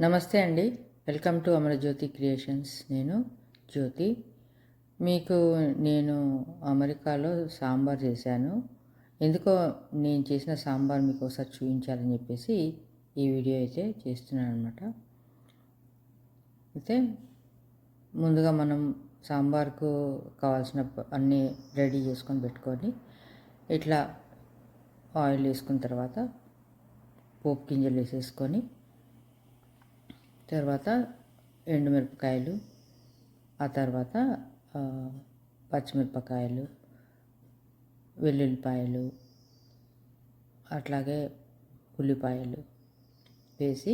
నమస్తే అండి. Welcome to Amarajyothi creations. నేను జ్యోతి. మీకు నేను అమెరికాలో సాంబార్ చేశాను. ఎందుకో నేను చేసిన సాంబార్ మీకు ఒకసారి చూపించాలని చెప్పేసి ఈ వీడియో అయితే చేస్తున్నాను అనమాట. అయితే ముందుగా మనం సాంబార్కు కావాల్సిన అన్నీ రెడీ చేసుకొని పెట్టుకొని ఇట్లా ఆయిల్ వేసుకున్న తర్వాత పోపు గింజలు వేసేసుకొని తర్వాత ఎండుమిరపకాయలు, ఆ తర్వాత పచ్చిమిరపకాయలు, వెల్లుల్లిపాయలు, అట్లాగే ఉల్లిపాయలు వేసి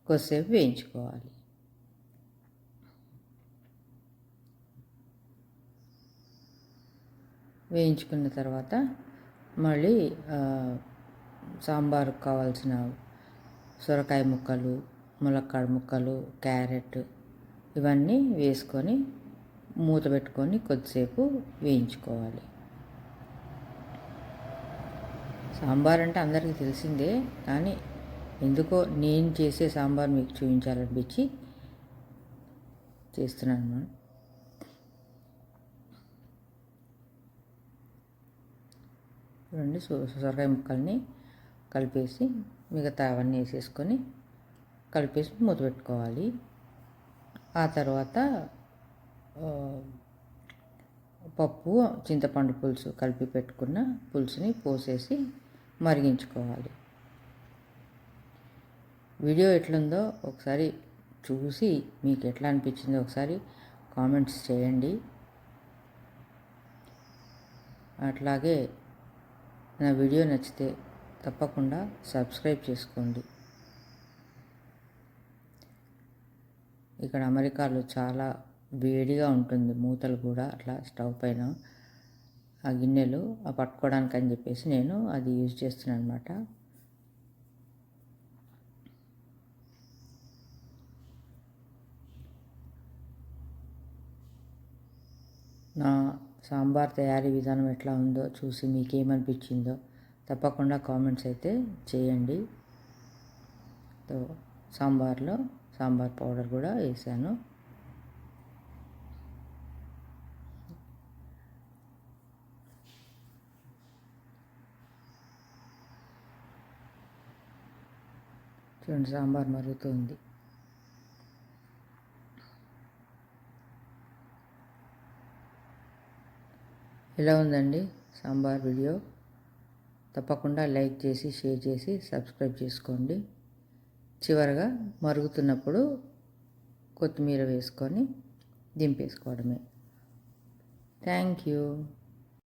కొద్దిసేపు వేయించుకోవాలి. వేయించుకున్న తర్వాత మళ్ళీ సాంబారుకు కావాల్సిన సొరకాయ ముక్కలు, ములక్కాడ ముక్కలు, క్యారెట్ ఇవన్నీ వేసుకొని మూత పెట్టుకొని కొద్దిసేపు వేయించుకోవాలి. సాంబార్ అంటే అందరికీ తెలిసిందే, కానీ ఎందుకో నేను చేసే సాంబార్ మీకు చూపించాలనిపించి చేస్తున్నాను. చూడండి, సొరకాయ ముక్కల్ని కలిపేసి మిగతా అవన్నీ వేసేసుకొని కలిపేసి మూత పెట్టుకోవాలి. ఆ తర్వాత పప్పు, చింతపండు పులుసు కలిపి పెట్టుకున్న పులుసుని పోసేసి మరిగించుకోవాలి. వీడియో ఎట్లుందో ఒకసారి చూసి మీకు ఎట్లా అనిపించిందో ఒకసారి కామెంట్స్ చేయండి. అట్లాగే నా వీడియో నచ్చితే తప్పకుండా సబ్స్క్రైబ్ చేసుకోండి. ఇక్కడ అమెరికాలో చాలా వేడిగా ఉంటుంది, మూతలు కూడా అట్లా స్టవ్ పైన ఆ గిన్నెలు పట్టుకోవడానికి అని చెప్పేసి నేను అది యూజ్ చేస్తున్నాను అనమాట. నా సాంబార్ తయారీ విధానం ఎట్లా ఉందో చూసి మీకేమనిపించిందో తప్పకుండా కామెంట్స్ అయితే చేయండి. సాంబార్లో సాంబార్ పౌడర్ కూడా వేసాను. చూడండి, సాంబార్ మరుగుతుంది. ఎలా ఉందండి సాంబార్ వీడియో? తప్పకుండా లైక్ చేసి, షేర్ చేసి, సబ్స్క్రైబ్ చేసుకోండి. చివరగా మరుగుతున్నప్పుడు కొత్తిమీర వేసుకొని దింపేసుకోవడమే. Thank you.